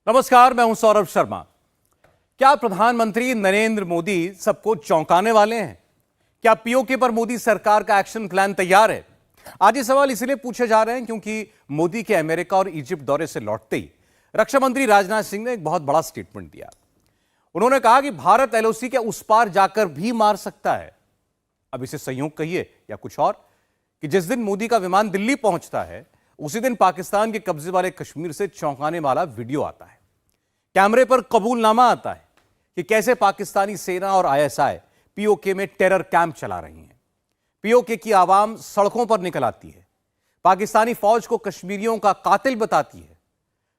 नमस्कार, मैं हूं सौरभ शर्मा। क्या प्रधानमंत्री नरेंद्र मोदी सबको चौंकाने वाले हैं? क्या पीओके पर मोदी सरकार का एक्शन प्लान तैयार है? आज ये सवाल इसलिए पूछे जा रहे हैं क्योंकि मोदी के अमेरिका और इजिप्ट दौरे से लौटते ही रक्षा मंत्री राजनाथ सिंह ने एक बहुत बड़ा स्टेटमेंट दिया। उन्होंने कहा कि भारत एलओसी के उस पार जाकर भी मार सकता है। अब इसे संयोग कहिए या कुछ और, कि जिस दिन मोदी का विमान दिल्ली पहुंचता है उसी दिन पाकिस्तान के कब्जे वाले कश्मीर से चौंकाने वाला वीडियो आता है। कैमरे पर कबूलनामा आता है कि कैसे पाकिस्तानी सेना और आईएसआई पीओके में टेरर कैंप चला रही हैं। पीओके की आवाम सड़कों पर निकल आती है, पाकिस्तानी फौज को कश्मीरियों का कातिल बताती है।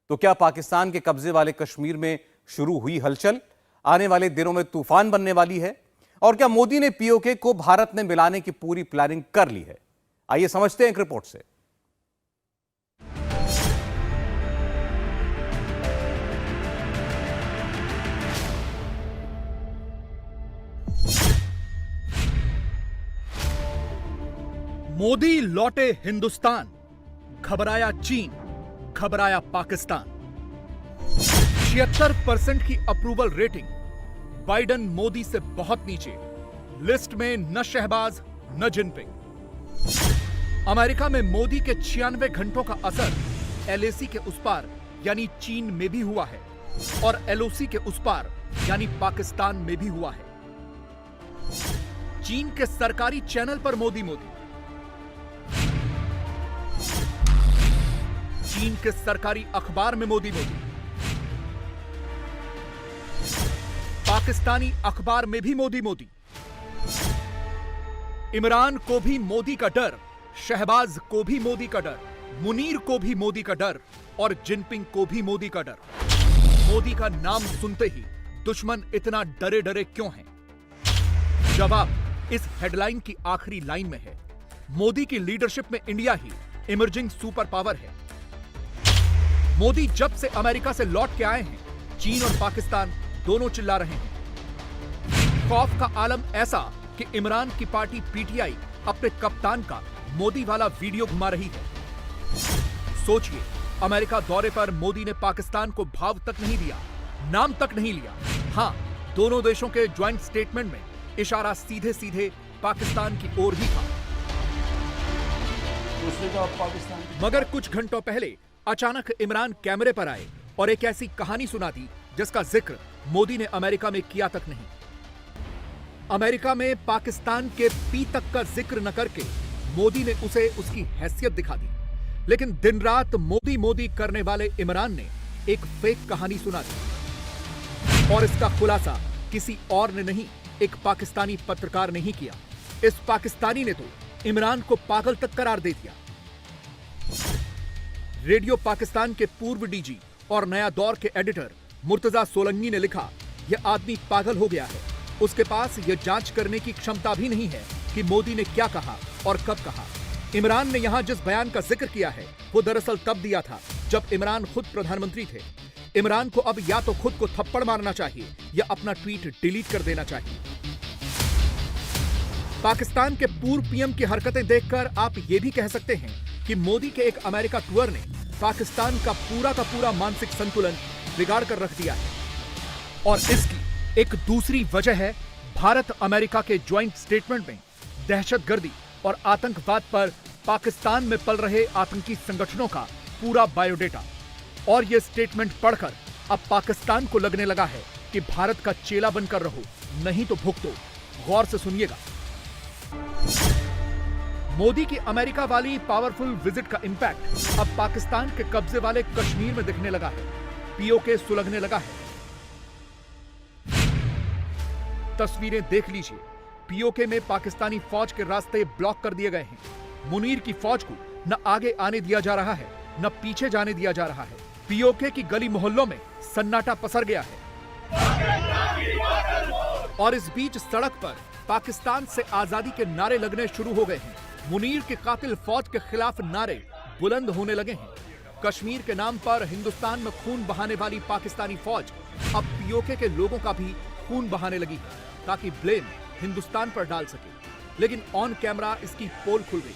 तो क्या पाकिस्तान के कब्जे वाले कश्मीर में शुरू हुई हलचल आने वाले दिनों में तूफान बनने वाली है? और क्या मोदी ने पीओके को भारत में मिलाने की पूरी प्लानिंग कर ली है? आइए समझते हैं एक रिपोर्ट से। मोदी लौटे हिंदुस्तान, घबराया चीन, घबराया पाकिस्तान। 76% की अप्रूवल रेटिंग, बाइडेन मोदी से बहुत नीचे। लिस्ट में न शहबाज न जिनपिंग। अमेरिका में मोदी के 96 घंटों का असर एलएसी के उस पार यानी चीन में भी हुआ है और एलओसी के उस पार यानी पाकिस्तान में भी हुआ है। चीन के सरकारी चैनल पर मोदी, चीन के सरकारी अखबार में मोदी, पाकिस्तानी अखबार में भी मोदी। इमरान को भी मोदी का डर, शहबाज को भी मोदी का डर, मुनीर को भी मोदी का डर और जिनपिंग को भी मोदी का डर। मोदी का नाम सुनते ही दुश्मन इतना डरे डरे क्यों हैं? जवाब इस हेडलाइन की आखिरी लाइन में है। मोदी की लीडरशिप में इंडिया ही इमर्जिंग सुपर पावर है। मोदी जब से अमेरिका से लौट के आए हैं, चीन और पाकिस्तान दोनों चिल्ला रहे हैं। खौफ का आलम ऐसा कि इमरान की पार्टी पीटीआई अपने कप्तान का मोदी वाला वीडियो घुमा रही है। सोचिए, अमेरिका दौरे पर मोदी ने पाकिस्तान को भाव तक नहीं दिया, नाम तक नहीं लिया। हां, दोनों देशों के ज्वाइंट स्टेटमेंट में इशारा सीधे सीधे पाकिस्तान की ओर ही था। मगर कुछ घंटों पहले अचानक इमरान कैमरे पर आए और एक ऐसी कहानी सुना दी जिसका जिक्र मोदी ने अमेरिका में किया तक नहीं। अमेरिका में पाकिस्तान के पी तक का जिक्र न करके मोदी ने उसे उसकी हैसियत दिखा दी। लेकिन दिन रात मोदी मोदी करने वाले इमरान ने एक फेक कहानी सुना दी और इसका खुलासा किसी और ने नहीं, एक पाकिस्तानी पत्रकार ने ही किया। इस पाकिस्तानी ने तो इमरान को पागल तक करार दे दिया। रेडियो पाकिस्तान के पूर्व डीजी और नया दौर के एडिटर मुर्तजा सोलंकी ने लिखा, यह आदमी पागल हो गया है। उसके पास यह जांच करने की क्षमता भी नहीं है कि मोदी ने क्या कहा और कब कहा। इमरान ने यहां जिस बयान का जिक्र किया है वो दरअसल तब दिया था जब इमरान खुद प्रधानमंत्री थे। इमरान को अब या तो खुद को थप्पड़ मारना चाहिए या अपना ट्वीट डिलीट कर देना चाहिए। पाकिस्तान के पूर्व पीएम की हरकतें देखकर आप ये भी कह सकते हैं कि मोदी के एक अमेरिका टूर ने पाकिस्तान का पूरा मानसिक संतुलन बिगाड़ कर रख दिया है। और इसकी एक दूसरी वजह है भारत अमेरिका के ज्वाइंट स्टेटमेंट में दहशतगर्दी और आतंकवाद पर पाकिस्तान में पल रहे आतंकी संगठनों का पूरा बायोडेटा। और यह स्टेटमेंट पढ़कर अब पाकिस्तान को लगने लगा है कि भारत का चेला बनकर रहो, नहीं तो भुगतो। गौर से सुनिएगा। मोदी की अमेरिका वाली पावरफुल विजिट का इंपैक्ट अब पाकिस्तान के कब्जे वाले कश्मीर में दिखने लगा है। पीओके सुलगने लगा है। तस्वीरें देख लीजिए। पीओके में पाकिस्तानी फौज के रास्ते ब्लॉक कर दिए गए हैं। मुनीर की फौज को न आगे आने दिया जा रहा है न पीछे जाने दिया जा रहा है। पीओके की गली मोहल्लों में सन्नाटा पसर गया है। और इस बीच सड़क पर पाकिस्तान से आजादी के नारे लगने शुरू हो गए हैं। मुनीर के कातिल फौज के खिलाफ नारे बुलंद होने लगे हैं। कश्मीर के नाम पर हिंदुस्तान में खून बहाने वाली पाकिस्तानी फौज अब पीओके के लोगों का भी खून बहाने लगी है ताकि ब्लेम हिंदुस्तान पर डाल सके। लेकिन ऑन कैमरा इसकी पोल खुल गई।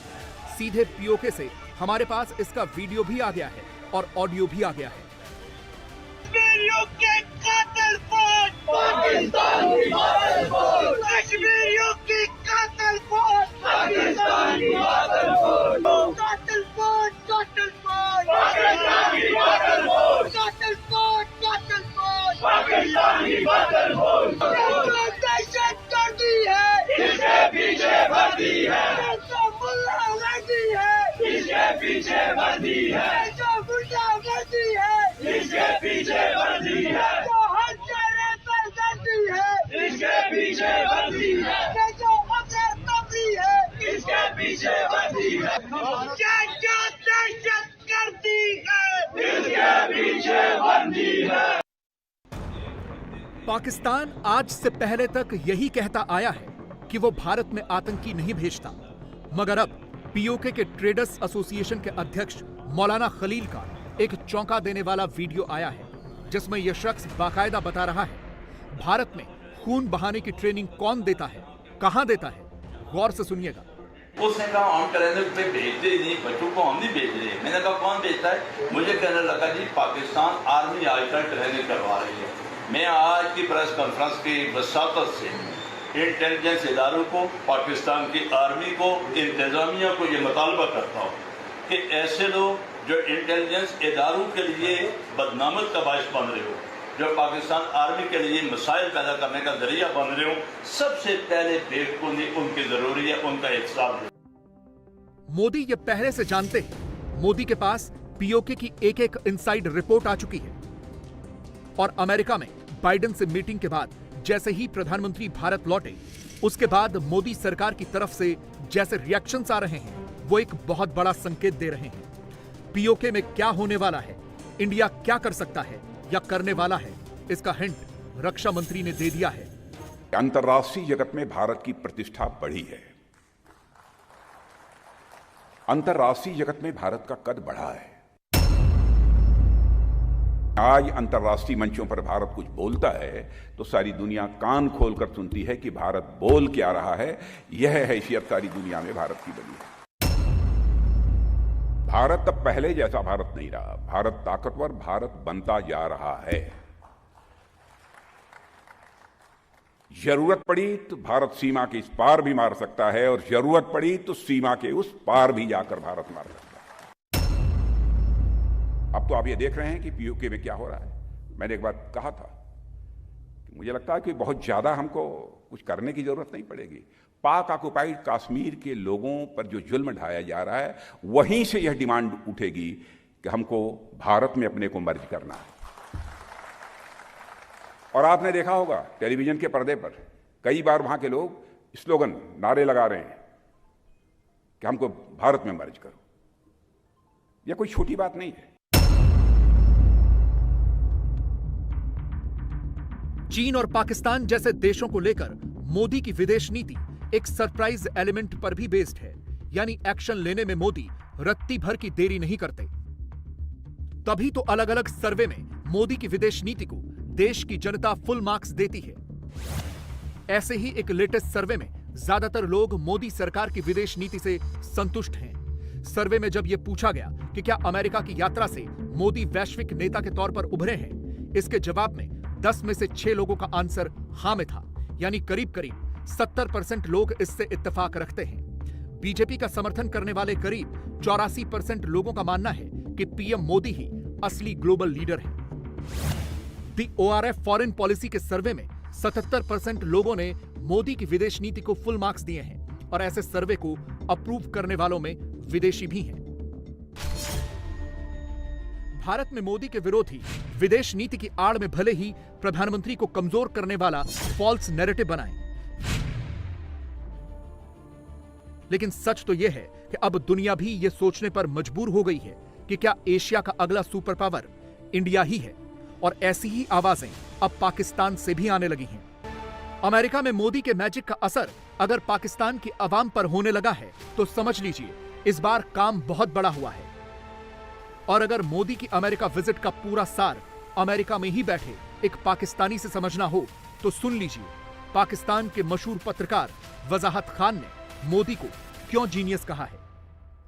सीधे पीओके से हमारे पास इसका वीडियो भी आ गया है और ऑडियो भी आ गया है। के कातिल फौज, पाकिस्तान की कातिल फौज, कश्मीरियों की कातिल फौज, पाकिस्तान की कातिल फौज, कातिल फौज, कातिल फौज, पाकिस्तान की कातिल फौज, कातिल फौज, कातिल फौज, पाकिस्तान की कातिल फौज। जो दहशतगर्दी है, इसके पीछे वर्दी है, जो गुंडागर्दी है, इसके पीछे वर्दी है, जो गुंडागर्दी है, इसके पीछे वर्दी है, जो हर चेहरे पर गर्दी है, इसके पीछे वर्दी है, जो अफसर तबदी है, इसके पीछे वर्दी है, क्या दहशतगर्दी है, इसके पीछे वर्दी है। पाकिस्तान आज से पहले तक यही कहता आया है कि वो भारत में आतंकी नहीं भेजता, मगर अब पीओके के ट्रेडर्स एसोसिएशन के अध्यक्ष मौलाना खलील का एक चौंका देने वाला वीडियो आया है, जिसमें यह शख्स बाकायदा बता रहा है भारत में खून बहाने की ट्रेनिंग कौन देता है, कहां देता है। गौर से सुनिएगा। उसने कहा हम ट्रेनिंग पे भेजते ही नहीं, बच्चों को हम नहीं भेज रहे। मैंने कहा कौन भेजता है? मुझे कहने लगा जी पाकिस्तान आर्मी आजकल ट्रेनिंग करवा रही है। मैं आज की प्रेस कॉन्फ्रेंस की वसातत से इंटेलिजेंस इदारों को, पाकिस्तान की आर्मी को, इंतजामिया को ये मुतालबा करता हूँ कि ऐसे लोग जो इंटेलिजेंस इदारों के लिए बदनामत का बायस बन रहे हो, जो पाकिस्तान आर्मी के लिए मसाइल पैदा करने का जरिया बन रहे हो, सबसे पहले बेखूनी उनकी जरूरी है, उनका हिसाब है। मोदी ये पहले से जानते हैं। मोदी के पास पीओके की एक एक इनसाइड रिपोर्ट आ चुकी है और अमेरिका में बाइडेन से मीटिंग के बाद जैसे ही प्रधानमंत्री भारत लौटे, उसके बाद मोदी सरकार की तरफ से जैसे रिएक्शंस आ रहे हैं, वो एक बहुत बड़ा संकेत दे रहे हैं। पीओके में क्या होने वाला है, इंडिया क्या कर सकता है या करने वाला है, इसका हिंट रक्षा मंत्री ने दे दिया है। अंतर्राष्ट्रीय जगत में भारत की प्रतिष्ठा बढ़ी है। अंतर्राष्ट्रीय जगत में भारत का कद बढ़ा है। आज अंतर्राष्ट्रीय मंचों पर भारत कुछ बोलता है तो सारी दुनिया कान खोलकर सुनती है कि भारत बोल क्या रहा है। यह हैसियत सारी दुनिया में भारत की बनी है। भारत अब पहले जैसा भारत नहीं रहा। भारत ताकतवर भारत बनता जा रहा है। जरूरत पड़ी तो भारत सीमा के इस पार भी मार सकता है और जरूरत पड़ी तो सीमा के उस पार भी जाकर भारत मार सकता है। अब तो आप ये देख रहे हैं कि पीओके में क्या हो रहा है। मैंने एक बार कहा था कि मुझे लगता है कि बहुत ज्यादा हमको कुछ करने की जरूरत नहीं पड़ेगी। पाक ऑक्युपाइड कश्मीर के लोगों पर जो जुल्म ढाया जा रहा है, वहीं से यह डिमांड उठेगी कि हमको भारत में अपने को मर्ज करना है। और आपने देखा होगा टेलीविजन के पर्दे पर कई बार वहां के लोग स्लोगन, नारे लगा रहे हैं कि हमको भारत में मर्ज करो। यह कोई छोटी बात नहीं है। चीन और पाकिस्तान जैसे देशों को लेकर मोदी की विदेश नीति एक सरप्राइज एलिमेंट पर भी बेस्ड है, यानी एक्शन लेने में मोदी रत्ती भर की देरी नहीं करते। तभी तो अलग अलग सर्वे में मोदी की विदेश नीति को देश की जनता फुल मार्क्स देती है। ऐसे ही एक लेटेस्ट सर्वे में ज्यादातर लोग मोदी सरकार की विदेश नीति से संतुष्ट हैं। सर्वे में जब यह पूछा गया कि क्या अमेरिका की यात्रा से मोदी वैश्विक नेता के तौर पर उभरे हैं, इसके जवाब में 10 में से 6 लोगों का आंसर हां में था, यानी करीब करीब 70% लोग इससे इत्तेफाक रखते हैं। बीजेपी का समर्थन करने वाले करीब 84% लोगों का मानना है कि पीएम मोदी ही असली ग्लोबल लीडर हैं। दी ओआरएफ फॉरेन पॉलिसी के सर्वे में 77% लोगों ने मोदी की विदेश नीति को फुल मार्क्स दिए हैं और ऐसे सर्वे को अप्रूव करने वालों में विदेशी भी हैं। भारत में मोदी के विरोधी विदेश नीति की आड़ में भले ही प्रधानमंत्री को कमजोर करने वाला फॉल्स नैरेटिव बनाएं, लेकिन सच तो यह है कि अब दुनिया भी यह सोचने पर मजबूर हो गई है कि क्या एशिया का अगला सुपर पावर इंडिया ही है, और ऐसी ही आवाजें अब पाकिस्तान से भी आने लगी हैं। अमेरिका में मोदी के मैजिक का असर अगर पाकिस्तान की आवाम पर होने लगा है तो समझ लीजिए इस बार काम बहुत बड़ा हुआ है। और अगर मोदी की अमेरिका विजिट का पूरा सार अमेरिका में ही बैठे एक पाकिस्तानी से समझना हो तो सुन लीजिए पाकिस्तान के मशहूर पत्रकार वजाहत खान ने मोदी को क्यों जीनियस कहा है।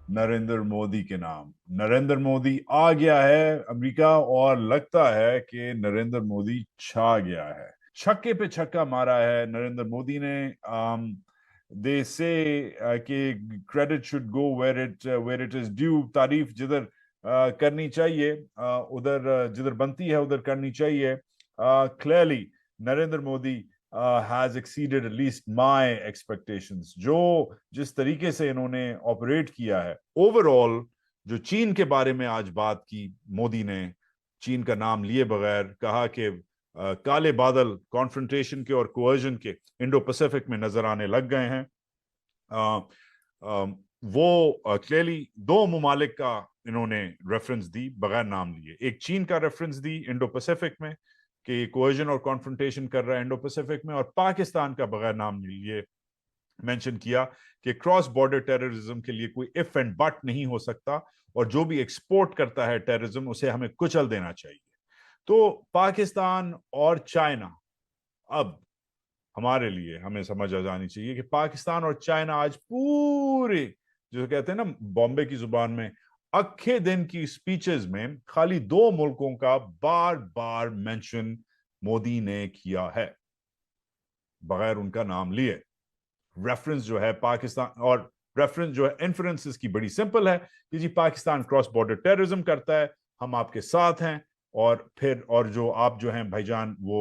नरेंद्र मोदी के नाम। नरेंद्र मोदी आ गया है अमेरिका और लगता है कि नरेंद्र मोदी छा गया है। छक्के पे छक्का मारा है नरेंद्र मोदी ने। दे से कि credit should go where it is due. तारीफ जिधर करनी चाहिए उधर, जिधर बनती है उधर करनी चाहिए। Clearly Narendra Modi has exceeded at least my expectations। जो जिस तरीके से इन्होंने ऑपरेट किया है ओवरऑल, जो चीन के बारे में आज बात की मोदी ने, चीन का नाम लिए बगैर कहा कि काले बादल कॉन्फ्रंटेशन के और कोअर्जन के इंडो पैसिफिक में नजर आने लग गए हैं। वो क्लियरली दो मुमालिक का इन्होंने रेफरेंस दी बगैर नाम लिए। एक चीन का रेफरेंस दी इंडो पैसिफिक में कि कोएजन और कॉन्फ्रंटेशन कर रहा है इंडो पैसिफिक में, और पाकिस्तान का बगैर नाम लिए मेंशन किया कि क्रॉस बॉर्डर टेररिज्म के लिए कोई इफ एंड बट नहीं हो सकता, और जो भी एक्सपोर्ट करता है टेररिज्म उसे हमें कुचल देना चाहिए। तो पाकिस्तान और चाइना, अब हमारे लिए हमें समझ आ जानी चाहिए कि पाकिस्तान और चाइना आज पूरे, जो कहते हैं ना बॉम्बे की जुबान में, अक्खे दिन की स्पीचेस में खाली दो मुल्कों का बार बार मेंशन मोदी ने किया है बगैर उनका नाम लिए। रेफरेंस जो है पाकिस्तान, और रेफरेंस जो है इन्फ्रेंसेस की बड़ी सिंपल है कि जी पाकिस्तान क्रॉस बॉर्डर टेररिज्म करता है, हम आपके साथ हैं, और फिर और जो आप जो हैं भाईजान वो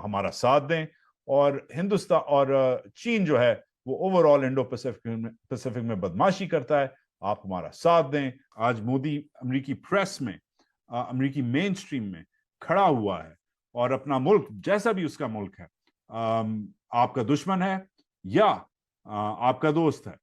हमारा साथ दें। और हिंदुस्तान और चीन जो है वो ओवरऑल इंडो पैसिफिक में बदमाशी करता है, आप हमारा साथ दें। आज मोदी अमेरिकी प्रेस में, अमेरिकी मेन स्ट्रीम में खड़ा हुआ है और अपना मुल्क, जैसा भी उसका मुल्क है, आपका दुश्मन है या आपका दोस्त है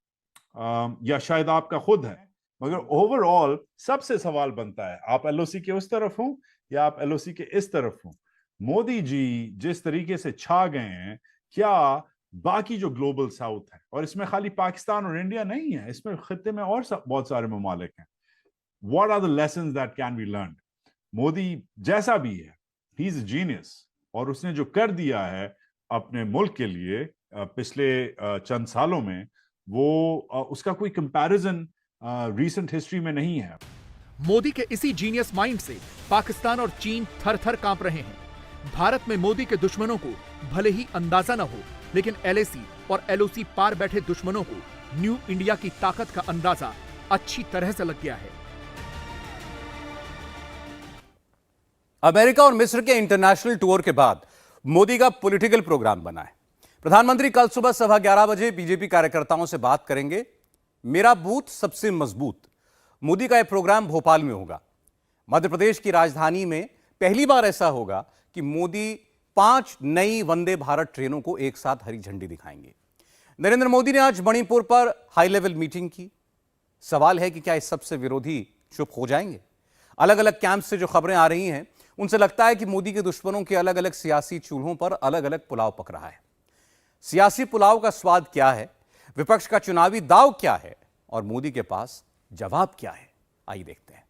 या शायद आपका खुद है, मगर ओवरऑल सबसे सवाल बनता है आप एलओसी के उस तरफ हो या आप एलओसी के इस तरफ हो। मोदी जी जिस तरीके से छा गए हैं, क्या बाकी जो ग्लोबल साउथ है, और इसमें खाली पाकिस्तान और इंडिया नहीं है, इसमें खित्ते में और बहुत सारे ममालिक हैं, what are the lessons that can be learned. Modi जैसा भी है, ही इज अ जीनियस, और उसने जो कर दिया है अपने मुल्क के लिए पिछले चंद सालों में, वो उसका कोई कंपैरिजन रीसेंट हिस्ट्री में नहीं है। मोदी के इसी जीनियस माइंड से पाकिस्तान और चीन थर-थर कांप रहे हैं। भारत में मोदी के दुश्मनों को भले ही अंदाजा न हो, लेकिन एलएसी और एलओसी पार बैठे दुश्मनों को न्यू इंडिया की ताकत का अंदाजा अच्छी तरह से लग गया है। अमेरिका और मिस्र के इंटरनेशनल टूर के बाद मोदी का पॉलिटिकल प्रोग्राम बना है। प्रधानमंत्री कल सुबह 11:15 बजे बीजेपी कार्यकर्ताओं से बात करेंगे। मेरा बूथ सबसे मजबूत, मोदी का यह प्रोग्राम भोपाल में होगा। मध्य प्रदेश की राजधानी में पहली बार ऐसा होगा कि मोदी 5 नई वंदे भारत ट्रेनों को एक साथ हरी झंडी दिखाएंगे। नरेंद्र मोदी ने आज मणिपुर पर हाई लेवल मीटिंग की। सवाल है कि क्या इस सबसे विरोधी चुप हो जाएंगे? अलग अलग कैंप से जो खबरें आ रही हैं, उनसे लगता है कि मोदी के दुश्मनों के अलग अलग सियासी चूल्हों पर अलग अलग पुलाव पक रहा है। सियासी पुलाव का स्वाद क्या है, विपक्ष का चुनावी दाव क्या है, और मोदी के पास जवाब क्या है? आइए देखते हैं।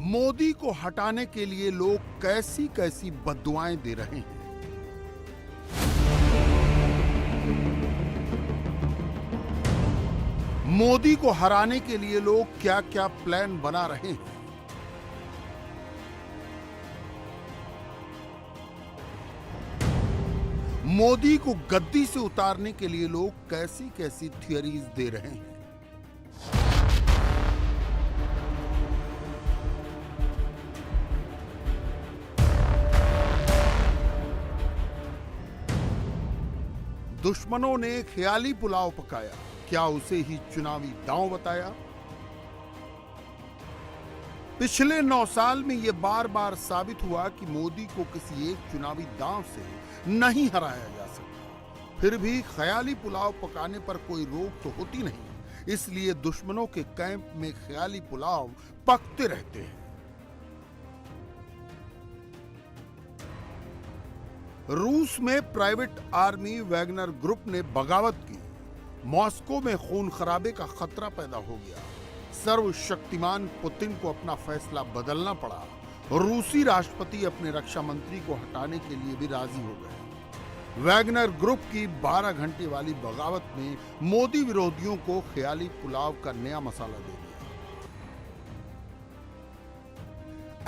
मोदी को हटाने के लिए लोग कैसी कैसी बद्दुआएं दे रहे हैं। मोदी को हराने के लिए लोग क्या क्या प्लान बना रहे हैं। मोदी को गद्दी से उतारने के लिए लोग कैसी कैसी थियरीज दे रहे हैं। दुश्मनों ने ख्याली पुलाव पकाया, क्या उसे ही चुनावी दांव बताया। पिछले 9 साल में यह बार बार साबित हुआ कि मोदी को किसी एक चुनावी दांव से नहीं हराया जा सकता। फिर भी ख्याली पुलाव पकाने पर कोई रोक तो होती नहीं, इसलिए दुश्मनों के कैंप में ख्याली पुलाव पकते रहते हैं। रूस में प्राइवेट आर्मी वैगनर ग्रुप ने बगावत की। मॉस्को में खून खराबे का खतरा पैदा हो गया। सर्वशक्तिमान पुतिन को अपना फैसला बदलना पड़ा। रूसी राष्ट्रपति अपने रक्षा मंत्री को हटाने के लिए भी राजी हो गए। वैगनर ग्रुप की 12 घंटे वाली बगावत में मोदी विरोधियों को ख्याली पुलाव का नया मसाला दे दिया।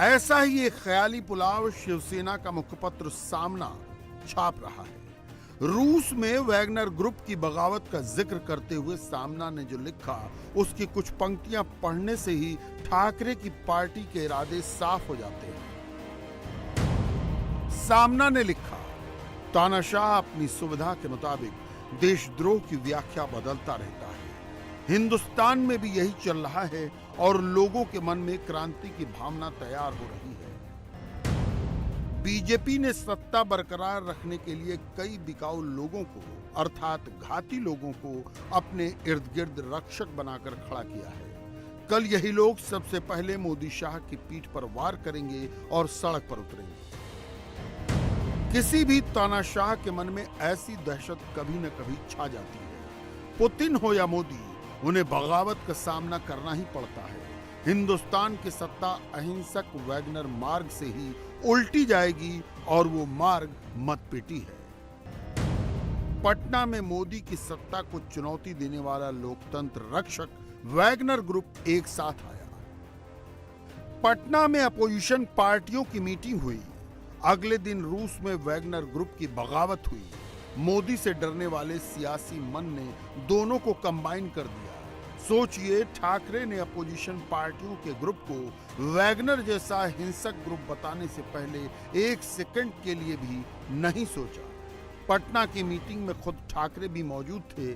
ऐसा ही एक ख्याली पुलाव शिवसेना का मुखपत्र सामना छाप रहा है। रूस में वैगनर ग्रुप की बगावत का जिक्र करते हुए सामना ने जो लिखा, उसकी कुछ पंक्तियां पढ़ने से ही ठाकरे की पार्टी के इरादे साफ हो जाते हैं। सामना ने लिखा, तानाशाह अपनी सुविधा के मुताबिक देशद्रोह की व्याख्या बदलता रहता है। हिंदुस्तान में भी यही चल रहा है और लोगों के मन में क्रांति की भावना तैयार हो रही है। बीजेपी ने सत्ता बरकरार रखने के लिए कई बिकाऊ लोगों को, अर्थात घाती लोगों को अपने इर्द गिर्द रक्षक बनाकर खड़ा किया है। कल यही लोग सबसे पहले मोदी शाह की पीठ पर वार करेंगे और सड़क पर उतरेंगे। किसी भी तानाशाह के मन में ऐसी दहशत कभी न कभी छा जाती है। पुतिन हो या मोदी, उन्हें बगावत का सामना करना ही पड़ता है। हिंदुस्तान की सत्ता अहिंसक वैगनर मार्ग से ही उल्टी जाएगी और वो मार्ग मतपेटी है। पटना में मोदी की सत्ता को चुनौती देने वाला लोकतंत्र रक्षक वैगनर ग्रुप एक साथ आया। पटना में अपोजिशन पार्टियों की मीटिंग हुई। अगले दिन रूस में वैगनर ग्रुप की बगावत हुई। मोदी से डरने वाले सियासी मन ने दोनों को कंबाइन कर दिया। सोचिए, ठाकरे ने अपोजिशन पार्टियों के ग्रुप को वैगनर जैसा हिंसक ग्रुप बताने से पहले एक सेकंड के लिए भी नहीं सोचा। पटना की मीटिंग में खुद ठाकरे भी मौजूद थे,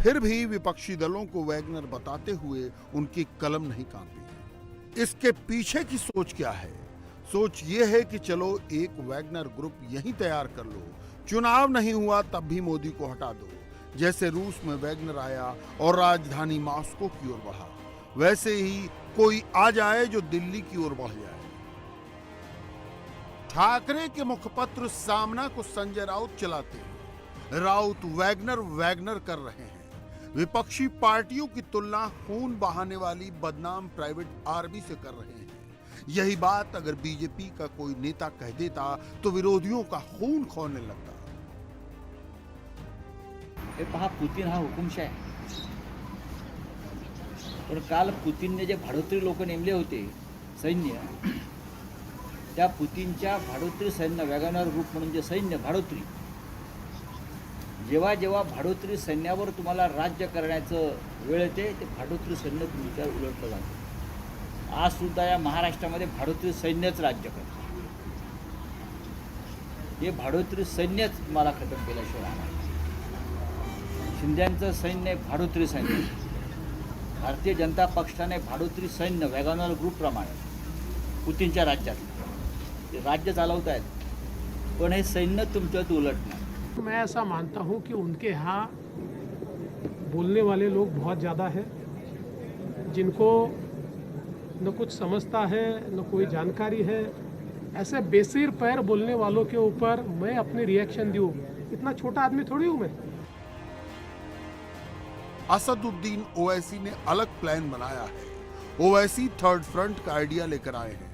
फिर भी विपक्षी दलों को वैगनर बताते हुए उनकी कलम नहीं कांपी। इसके पीछे की सोच क्या है? सोच ये है कि चलो एक वैगनर ग्रुप यहीं तैयार कर लो, चुनाव नहीं हुआ तब भी मोदी को हटा दो। जैसे रूस में वैगनर आया और राजधानी मॉस्को की ओर बढ़ा, वैसे ही कोई आ जाए जो दिल्ली की ओर बढ़ जाए। ठाकरे के मुखपत्र सामना को संजय राउत चलाते हैं। राउत वैगनर वैगनर कर रहे हैं। विपक्षी पार्टियों की तुलना खून बहाने वाली बदनाम प्राइवेट आर्मी से कर रहे हैं। यही बात अगर बीजेपी का कोई नेता कह देता तो विरोधियों का खून खौलने लगता। हे पहा, पुतिन हा हुकुमशाह आहे, पण काल पुतिनने जे भाडोत्री लोक नेमले होते सैन्य, त्या पुतिनच्या भाडोत्री सैन्य, वॅगनर ग्रुप म्हणून जे सैन्य भाडोत्री, जेव्हा जेव्हा भाडोत्री सैन्यावर तुम्हाला राज्य करण्याचं वेळ येते, ते भाडोत्री सैन्य तुमच्यावर उलटलं जातं। आज सुद्धा या महाराष्ट्रामध्ये भाडोत्री सैन्यच राज्य करतं। हे भाडोत्री सैन्यच तुम्हाला खतम केल्याशिवाय राहणार। शिंद्यांचं सैन्य भाडोत्री सैन्य, भारतीय जनता पक्षाने भाडोत्री सैन्य वॅगनर ग्रुपप्रमाणे पुतिनच्या राज्यात ते राज्य चालवत आहेत, पण हे सैन्य तुमच्यात उलटणार। मैं ऐसा मानता हूं कि उनके यहाँ बोलने वाले लोग बहुत ज़्यादा हैं, जिनको न कुछ समझता है न कोई जानकारी है। ऐसे बेसिर पैर बोलने वालों के ऊपर मैं अपने रिएक्शन दूँ, इतना छोटा आदमी थोड़ी हूँ मैं। असदुद्दीन ओवैसी ने अलग प्लान बनाया है। ओवैसी थर्ड फ्रंट का आइडिया लेकर आए हैं।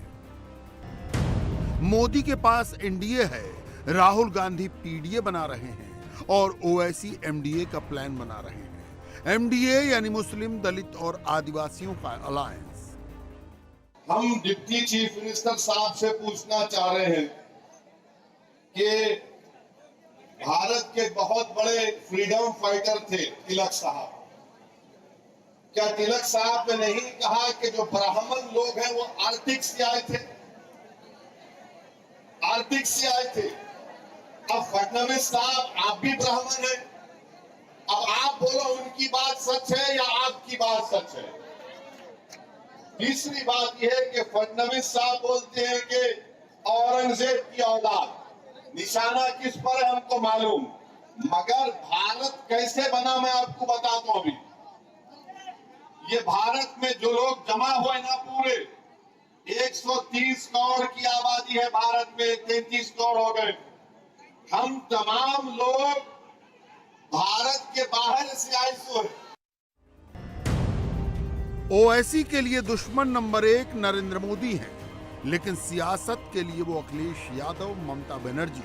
मोदी के पास एनडीए है, राहुल गांधी पीडीए बना रहे हैं और ओवैसी एमडीए का प्लान बना रहे हैं। एमडीए यानी मुस्लिम, दलित और आदिवासियों का अलायंस। हम डिप्टी चीफ मिनिस्टर साहब से पूछना चाह रहे हैं कि भारत के बहुत बड़े फ्रीडम फाइटर थे तिलक साहब। क्या तिलक साहब ने नहीं कहा कि जो ब्राह्मण लोग हैं वो आर्टिक से आए थे? आर्टिक से आए थे। अब फडणवीस साहब, आप भी ब्राह्मण हैं, अब आप बोलो उनकी बात सच है या आपकी बात सच है? तीसरी बात यह है कि फडणवीस साहब बोलते हैं कि औरंगजेब की औलाद, निशाना किस पर है हमको मालूम, मगर भारत कैसे बना मैं आपको बताता हूं। अभी ये भारत में जो लोग जमा हुए ना, पूरे 130 करोड़ की आबादी है भारत में, 33 करोड़ हो गए। हम तमाम लोग भारत के बाहर से आए हुए। ओवैसी के लिए दुश्मन नंबर 1 नरेंद्र मोदी हैं, लेकिन सियासत के लिए वो अखिलेश यादव, ममता बनर्जी,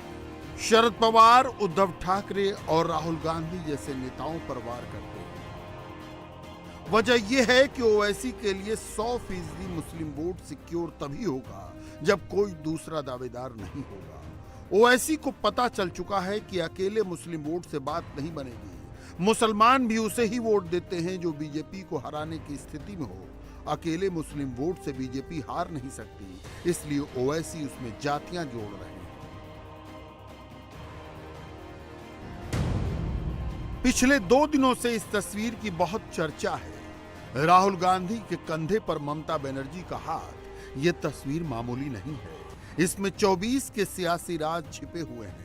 शरद पवार, उद्धव ठाकरे और राहुल गांधी जैसे नेताओं पर वार करते हैं। वजह यह है कि ओवैसी के लिए 100% मुस्लिम वोट सिक्योर तभी होगा जब कोई दूसरा दावेदार नहीं होगा। ओवैसी को पता चल चुका है कि अकेले मुस्लिम वोट से बात नहीं बनेगी। मुसलमान भी उसे ही वोट देते हैं जो बीजेपी को हराने की स्थिति में हो। अकेले मुस्लिम वोट से बीजेपी हार नहीं सकती, इसलिए ओवैसी उसमें जातियां जोड़ रहे हैं। पिछले 2 दिनों से इस तस्वीर की बहुत चर्चा है। राहुल गांधी के कंधे पर ममता बनर्जी का हाथ। यह तस्वीर मामूली नहीं है, इसमें 24 के सियासी राज छिपे हुए हैं।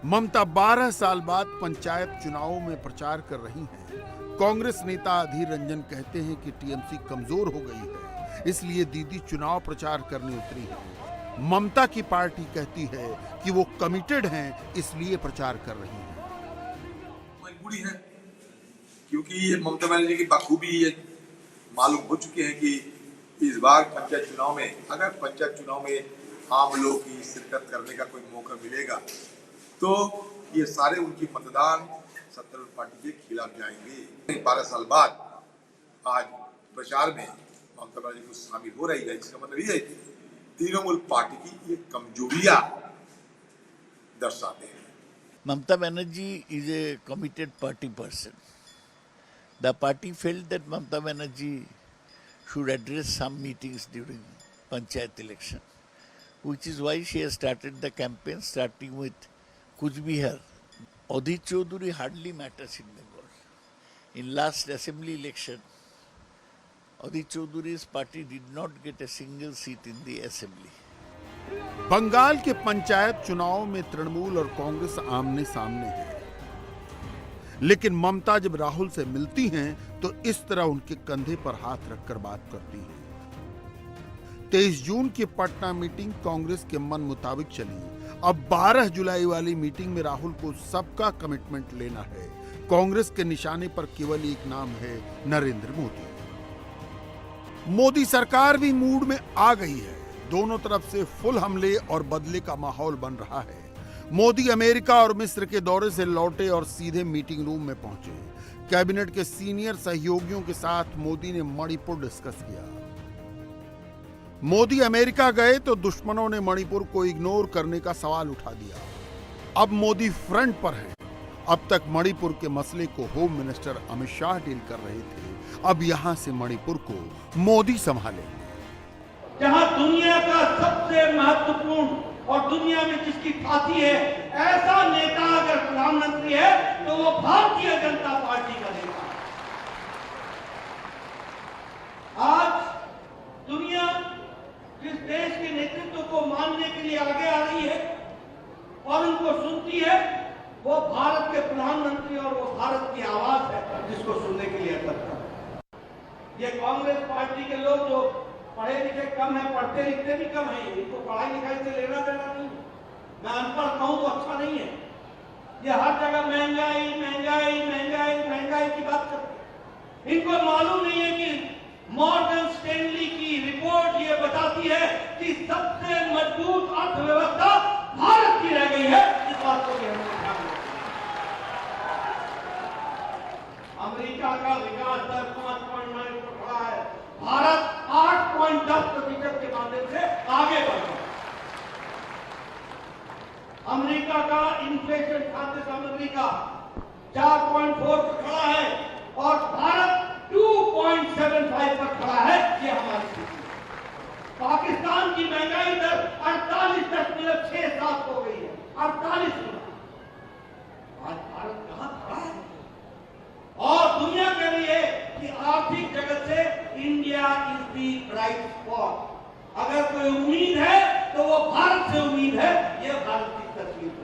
ममता 12 साल बाद पंचायत चुनावों में प्रचार कर रही हैं। कांग्रेस नेता अधीर रंजन कहते हैं कि टीएमसी कमजोर हो गई है, इसलिए दीदी चुनाव प्रचार करने उतरी है। ममता की पार्टी कहती है कि वो कमिटेड हैं, इसलिए प्रचार कर रही है। मजबूरी है, क्योंकि ये ममता बनर्जी की बखूबी ये मालूम हो चुके हैं कि इस बार पंचायत चुनाव में, अगर पंचायत चुनाव में आम लोगों की शिरकत करने का कोई मौका मिलेगा तो ये सारे उनकी मतदान सत्तारूढ़ पार्टी के खिलाफ जाएंगे। 12 साल बाद आज प्रचार में ममता बनर्जी को शामिल हो रही है। इसका मतलब ये है कि तृणमूल पार्टी की ये कमजोरियां दर्शाते हैं। Mamata Banerjee is a committed party person. The party felt that Mamata Banerjee should address some meetings during Panchayat election, which is why she has started the campaign, starting with Kuch Bihar. Adhit Chaudhary hardly matters in Bengal. In last assembly election, Adhit Chaudhary's party did not get a single seat in the assembly. Bengal के पंचायत चुनाव में तृणमूल और कांग्रेस आमने सामने है, लेकिन ममता जब राहुल से मिलती हैं तो इस तरह उनके कंधे पर हाथ रखकर बात करती हैं। 23 जून की पटना मीटिंग कांग्रेस के मन मुताबिक चली। अब 12 जुलाई वाली मीटिंग में राहुल को सबका कमिटमेंट लेना है। कांग्रेस के निशाने पर केवल एक नाम है, नरेंद्र मोदी। मोदी सरकार भी मूड में आ गई है। दोनों तरफ से फुल हमले और बदले का माहौल बन रहा है। मोदी अमेरिका और मिस्र के दौरे से लौटे और सीधे मीटिंग रूम में पहुंचे। कैबिनेट के सीनियर सहयोगियों के साथ मोदी ने मणिपुर डिस्कस किया। मोदी अमेरिका गए तो दुश्मनों ने मणिपुर को इग्नोर करने का सवाल उठा दिया। अब मोदी फ्रंट पर हैं। अब तक मणिपुर के मसले को home minister Amit Shah deal कर रहे थे, अब यहां से मणिपुर को मोदी संभालेंगे। जहां दुनिया का सबसे महत्वपूर्ण और दुनिया में जिसकी ख्याति है, ऐसा नेता अगर प्रधानमंत्री है तो वो भारतीय जनता पार्टी का नेता है। आज दुनिया जिस देश के नेतृत्व को मानने के लिए आगे आ रही है और उनको सुनती है, वो भारत के प्रधानमंत्री और वो भारत की आवाज है जिसको सुनने के लिए करता है। ये कांग्रेस पार्टी के लोग जो पढ़े लिखे कम है, पढ़ते लिखते भी कम है, इनको पढ़ाई लिखाई से लेना देना नहीं। मैं अनपढ़ कहूं तो अच्छा नहीं है। ये हर जगह महंगाई महंगाई महंगाई महंगाई की बात करते हैं। इनको मालूम नहीं है कि मॉर्गन स्टैनली की रिपोर्ट ये बताती है कि सबसे मजबूत अर्थव्यवस्था भारत की रह गई है। इस बात को भी हमें ध्यान रखना है। अमेरिका का विकास दर 5.9 पर खड़ा है, भारत 8.10% के माध्यम से आगे बढ़ रहा है। अमेरिका का इन्फ्लेशन खाद्य सामग्री का 4.4 पर खड़ा है और भारत 2.75 पर खड़ा है। ये हमारी स्थिति है। पाकिस्तान की महंगाई दर 48.67 हो गई है, 48 गुना। आज भारत कहां खड़ा है? और दुनिया कह रही है कि आर्थिक जगत से India is the bright spot. अगर कोई उम्मीद है तो वो भारत से उम्मीद है। ये भारत की तस्वीर है।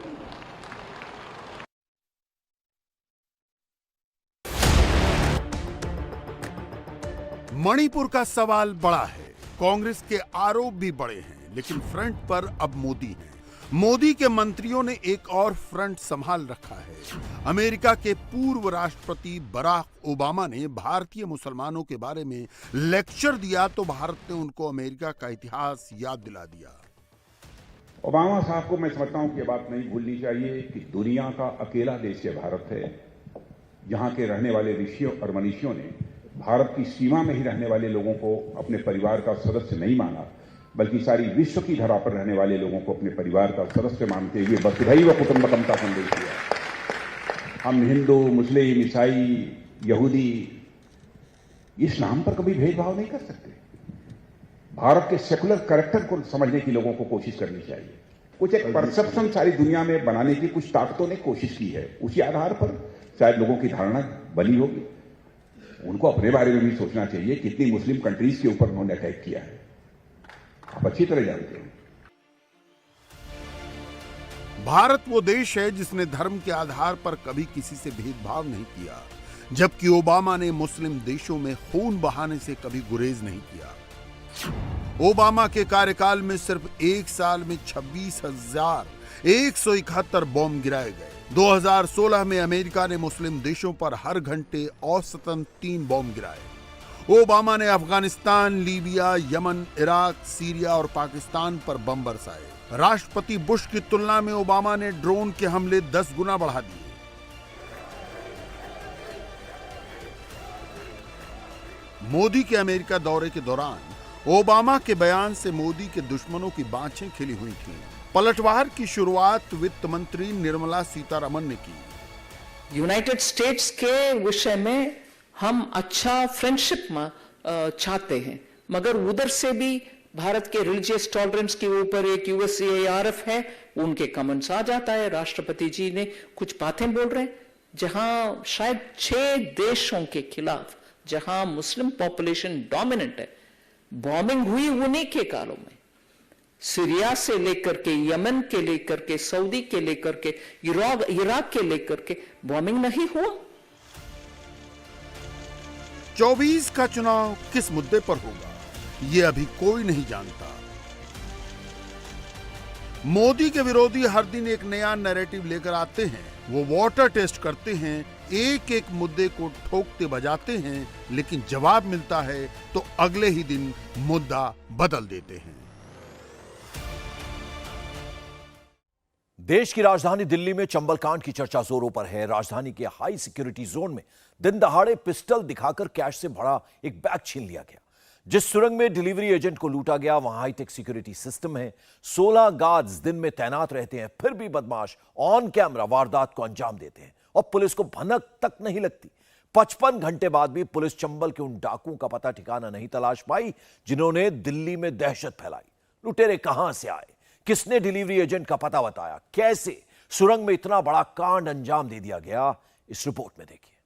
मणिपुर का सवाल बड़ा है, कांग्रेस के आरोप भी बड़े हैं, लेकिन फ्रंट पर अब मोदी हैं। मोदी के मंत्रियों ने एक और फ्रंट संभाल रखा है। अमेरिका के पूर्व राष्ट्रपति बराक ओबामा ने भारतीय मुसलमानों के बारे में लेक्चर दिया तो भारत ने उनको अमेरिका का इतिहास याद दिला दिया। ओबामा साहब को मैं समझता हूं कि बात नहीं भूलनी चाहिए कि दुनिया का अकेला देश ये भारत है जहां के रहने वाले ऋषियों और मनीषियों ने भारत की सीमा में ही रहने वाले लोगों को अपने परिवार का सदस्य नहीं माना, बल्कि सारी विश्व की धरा पर रहने वाले लोगों को अपने परिवार का सदस्य मानते हुए वसुधैव कुटुंबकम का संदेश दिया। हम हिंदू, मुस्लिम, ईसाई, यहूदी इस नाम पर कभी भेदभाव नहीं कर सकते। भारत के सेकुलर कैरेक्टर को समझने की लोगों को कोशिश करनी चाहिए। कुछ एक परसेप्शन सारी दुनिया में बनाने की कुछ ताकतों ने कोशिश की है, उसी आधार पर शायद लोगों की धारणा बनी होगी। उनको अपने बारे में भी सोचना चाहिए कितनी मुस्लिम कंट्रीज के ऊपर उन्होंने अटैक किया है, आप अच्छी तरह जानते हैं। भारत वो देश है जिसने धर्म के आधार पर कभी किसी से भेदभाव नहीं किया, जबकि ओबामा ने मुस्लिम देशों में खून बहाने से कभी गुरेज नहीं किया। ओबामा के कार्यकाल में सिर्फ एक साल में 26,171 बॉम्ब गिराए गए। 2016 में अमेरिका ने मुस्लिम देशों पर हर घंटे औसतन 3 बॉम्ब गिराए। ओबामा ने Afghanistan, Libya, Yemen, Iraq, Syria और पाकिस्तान पर बम बरसाए। राष्ट्रपति बुश की तुलना में ओबामा ने ड्रोन के हमले 10 गुना बढ़ा दिए। मोदी के अमेरिका दौरे के दौरान ओबामा के बयान से मोदी के दुश्मनों की बाँछें खिली हुई थीं। पलटवार की शुरुआत वित्त मंत्री निर्मला सीतारमण ने की। यूनाइटेड स्टेट्स के विषय में हम अच्छा फ्रेंडशिप चाहते हैं, मगर उधर से भी भारत के रिलीजियस टॉलरेंस के ऊपर एक यूएससीआरएफ है, उनके कमेंट्स आ जाता है। राष्ट्रपति जी ने कुछ बातें बोल रहे हैं जहां शायद 6 देशों के खिलाफ जहां मुस्लिम पॉपुलेशन डोमिनेंट है, बॉम्बिंग हुई उन्हीं के कालों में। सीरिया से लेकर के, यमन के लेकर के, सऊदी के लेकर के, इराक के लेकर के बॉम्बिंग नहीं हुआ। 24 का चुनाव किस मुद्दे पर होगा, ये अभी कोई नहीं जानता। मोदी के विरोधी हर दिन एक नया नैरेटिव लेकर आते हैं। वो वाटर टेस्ट करते हैं, एक एक मुद्दे को ठोकते बजाते हैं, लेकिन जवाब मिलता है तो अगले ही दिन मुद्दा बदल देते हैं। देश की राजधानी दिल्ली में चंबल कांड की चर्चा जोरों पर है। राजधानी के हाई सिक्योरिटी जोन में दिन दहाड़े पिस्टल दिखाकर कैश से भरा एक बैग छीन लिया गया। जिस सुरंग में डिलीवरी एजेंट को लूटा गया वहां हाईटेक सिक्योरिटी सिस्टम है। 16 गार्ड्स दिन में तैनात रहते हैं, फिर भी बदमाश ऑन कैमरा वारदात को अंजाम देते हैं और पुलिस को भनक तक नहीं लगती। 55 घंटे बाद भी पुलिस चंबल के उन डाकुओं का पता ठिकाना नहीं तलाश पाई जिन्होंने दिल्ली में दहशत फैलाई। लुटेरे कहां से आए, किसने डिलीवरी एजेंट का पता बताया, कैसे सुरंग में इतना बड़ा कांड अंजाम दे दिया गया, इस रिपोर्ट में देखिए।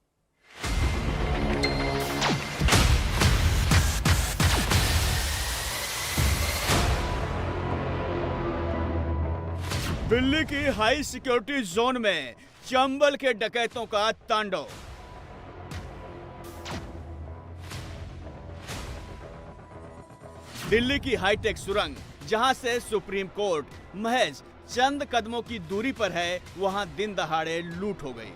दिल्ली की हाई सिक्योरिटी जोन में चंबल के डकैतों का तांडव। दिल्ली की हाईटेक सुरंग जहां से सुप्रीम कोर्ट महज चंद कदमों की दूरी पर है, वहां दिन दहाड़े लूट हो गई।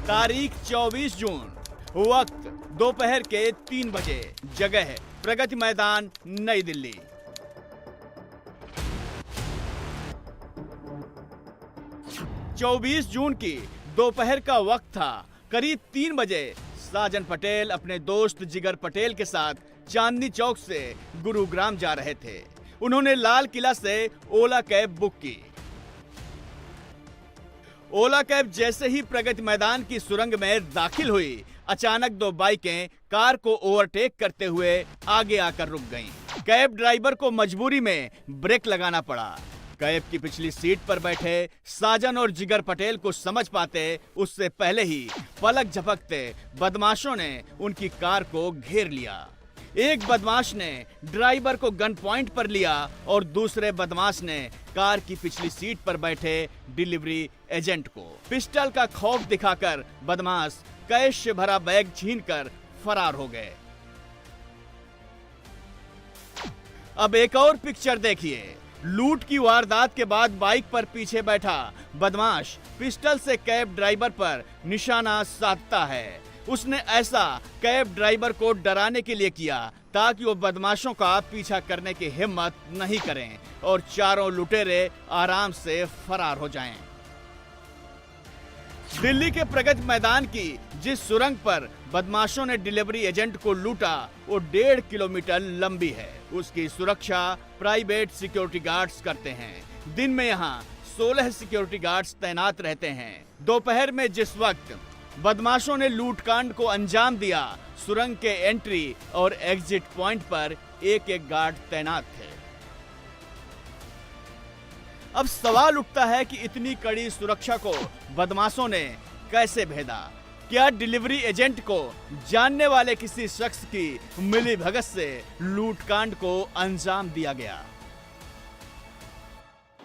तारीख 24 जून, वक्त दोपहर के 3 बजे, जगह है प्रगति मैदान, नई दिल्ली। चौबीस जून की दोपहर का वक्त था। करीब 3 बजे साजन पटेल अपने दोस्त जिगर पटेल के साथ चांदनी चौक से गुरुग्राम जा रहे थे। उन्होंने लाल किला से ओला कैब बुक की। ओला कैब जैसे ही प्रगति मैदान की सुरंग में दाखिल हुई, अचानक 2 बाइकें कार को ओवरटेक करते हुए आगे आकर रुक गईं। कैब ड्राइवर को मजबूरी में ब्रेक लगाना पड़ा। कैब की पिछली सीट पर बैठे साजन और जिगर पटेल को समझ पाते उससे पहले ही पलक झपकते बदमाशों ने उनकी कार को घेर लिया। एक बदमाश ने ड्राइवर को गन पॉइंट पर लिया और दूसरे बदमाश ने कार की पिछली सीट पर बैठे डिलीवरी एजेंट को पिस्टल का खौफ दिखाकर बदमाश कैश से भरा बैग छीनकर फरार हो गए। अब एक और पिक्चर देखिए। लूट की वारदात के बाद बाइक पर पीछे बैठा बदमाश पिस्टल से कैब ड्राइवर पर निशाना साधता है। उसने ऐसा कैब ड्राइवर को डराने के लिए किया ताकि वो बदमाशों का पीछा करने की हिम्मत नहीं करें और चारों लुटेरे आराम से फरार हो जाएं। दिल्ली के प्रगति मैदान की जिस सुरंग पर बदमाशों ने डिलीवरी एजेंट को लूटा वो 1.5 किलोमीटर लंबी है। उसकी सुरक्षा प्राइवेट सिक्योरिटी गार्ड्स करते हैं। दिन में यहाँ 16 सिक्योरिटी गार्ड्स तैनात रहते हैं। दोपहर में जिस वक्त बदमाशों ने लूटकांड को अंजाम दिया, सुरंग के एंट्री और एग्जिट पॉइंट पर एक गार्ड तैनात थे। अब सवाल उठता है कि इतनी कड़ी सुरक्षा को बदमाशों ने कैसे भेदा? क्या डिलीवरी एजेंट को जानने वाले किसी शख्स की मिलीभगत से लूटकांड को अंजाम दिया गया?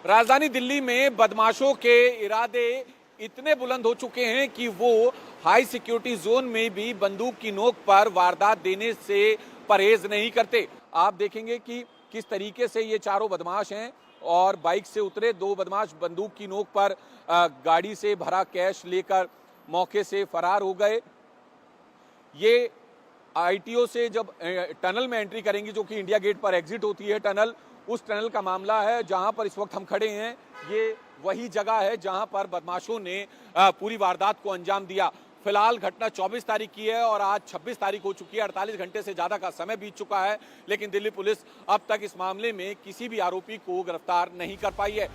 राजधानी दिल्ली में बदमाशों के इरादे इतने बुलंद हो चुके हैं कि वो हाई सिक्योरिटी जोन में भी बंदूक की नोक पर वारदात देने से परहेज नहीं करते। आप देखेंगे कि किस तरीके से ये चारों बदमाश हैं और बाइक से उतरे। 2 बदमाश बंदूक की नोक पर गाड़ी से भरा कैश लेकर मौके से फरार हो गए। ये आईटीओ से जब टनल में एंट्री करेंगी, जो कि इंडिया गेट पर एग्जिट होती है टनल, उस टनल का मामला है जहां पर इस वक्त हम खड़े हैं। ये वही जगह है जहां पर बदमाशों ने पूरी वारदात को अंजाम दिया। फिलहाल घटना 24 तारीख की है और आज 26 तारीख हो चुकी है। 48 घंटे से ज्यादा का समय बीत चुका है, लेकिन दिल्ली पुलिस अब तक इस मामले में किसी भी आरोपी को गिरफ्तार नहीं कर पाई है।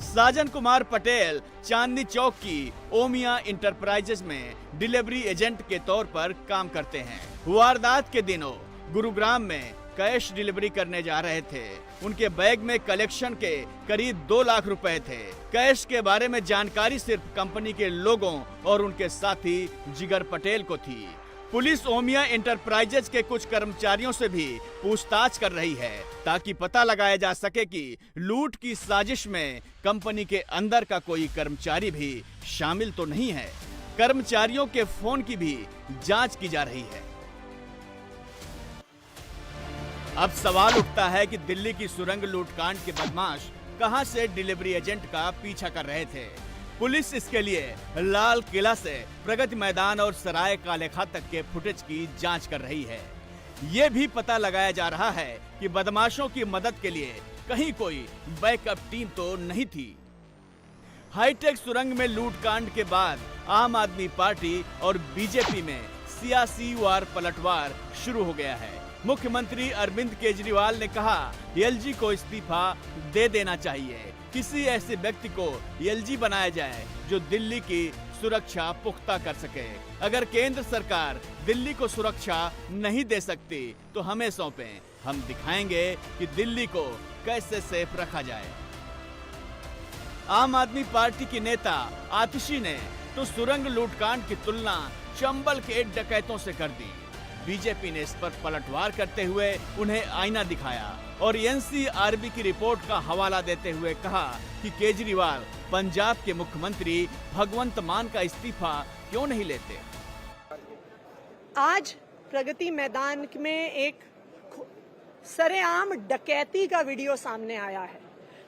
साजन कुमार पटेल चांदनी चौक की ओमिया इंटरप्राइजेस में डिलीवरी एजेंट के तौर पर काम करते हैं। वारदात के दिनों गुरुग्राम में कैश डिलीवरी करने जा रहे थे। उनके बैग में कलेक्शन के करीब 2 लाख रुपए थे। कैश के बारे में जानकारी सिर्फ कंपनी के लोगों और उनके साथी जिगर पटेल को थी। पुलिस ओमिया इंटरप्राइजेज के कुछ कर्मचारियों से भी पूछताछ कर रही है ताकि पता लगाया जा सके कि लूट की साजिश में कंपनी के अंदर का कोई कर्मचारी भी शामिल तो नहीं है। कर्मचारियों के फोन की भी जांच की जा रही है। अब सवाल उठता है कि दिल्ली की सुरंग लूटकांड के बदमाश कहां से डिलीवरी एजेंट का पीछा कर रहे थे। पुलिस इसके लिए लाल किला से प्रगति मैदान और सराय काले खां तक के फुटेज की जांच कर रही है। ये भी पता लगाया जा रहा है कि बदमाशों की मदद के लिए कहीं कोई बैकअप टीम तो नहीं थी। हाईटेक सुरंग में लूटकांड के बाद आम आदमी पार्टी और बीजेपी में सियासी वार पलटवार शुरू हो गया है। मुख्यमंत्री अरविंद केजरीवाल ने कहा एलजी को इस्तीफा दे देना चाहिए। किसी ऐसे व्यक्ति को एलजी बनाया जाए जो दिल्ली की सुरक्षा पुख्ता कर सके। अगर केंद्र सरकार दिल्ली को सुरक्षा नहीं दे सकती तो हमें सौंपें, हम दिखाएंगे कि दिल्ली को कैसे सेफ रखा जाए। आम आदमी पार्टी की नेता आतिशी ने तो सुरंग लूटकांड की तुलना चंबल के डकैतों से कर दी। बीजेपी ने इस पर पलटवार करते हुए उन्हें आईना दिखाया और एनसीआरबी की रिपोर्ट का हवाला देते हुए कहा कि केजरीवाल पंजाब के मुख्यमंत्री भगवंत मान का इस्तीफा क्यों नहीं लेते। आज प्रगति मैदान में एक सरेआम डकैती का वीडियो सामने आया है।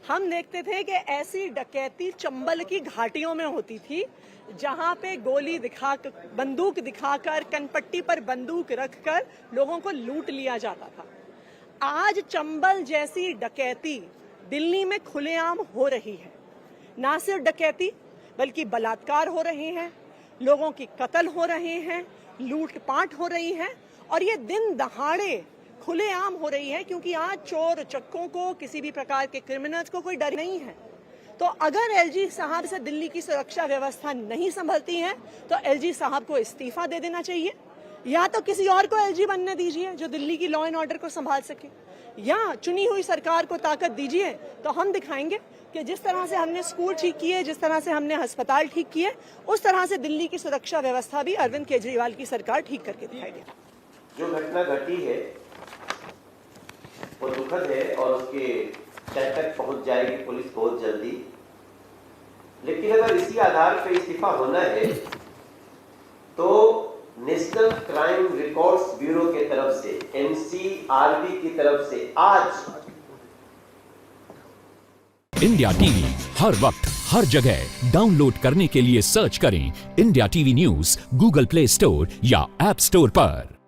हम देखते थे कि ऐसी डकैती चंबल की घाटियों में होती थी, जहां पे गोली दिखाकर, बंदूक दिखाकर, कनपट्टी पर बंदूक रखकर लोगों को लूट लिया जाता था। आज चंबल जैसी डकैती दिल्ली में खुलेआम हो रही है। ना सिर्फ डकैती बल्कि बलात्कार हो रहे हैं, लोगों की कत्ल हो रहे हैं, लूटपाट हो रही है और ये दिन दहाड़े खुलेआम हो रही है, क्योंकि आज चोर चक्कों को, किसी भी प्रकार के क्रिमिनल्स को कोई डर नहीं है। तो अगर एलजी साहब से दिल्ली की सुरक्षा व्यवस्था नहीं संभलती है तो एलजी साहब को इस्तीफा दे देना चाहिए, या तो किसी और को एलजी बनने दीजिए जो दिल्ली की लॉ एंड ऑर्डर को संभाल सके, या चुनी हुई सरकार को ताकत दीजिए। तो हम दिखाएंगे कि जिस तरह से हमने स्कूल ठीक किए, जिस तरह से हमने अस्पताल ठीक किए, उस तरह से दिल्ली की सुरक्षा व्यवस्था भी अरविंद केजरीवाल की सरकार ठीक करके दिखाएगी। जो घटना घटी है वो दुखद है और उसके तह तक पहुंच जाएगी पुलिस बहुत जल्दी। लेकिन अगर इसी आधार पर इस्तीफा होना है तो नेशनल क्राइम रिकॉर्ड्स ब्यूरो की तरफ से, एनसीआरबी की तरफ से आज इंडिया टीवी हर वक्त हर जगह डाउनलोड करने के लिए सर्च करें India TV news Google play store या ऐप स्टोर पर।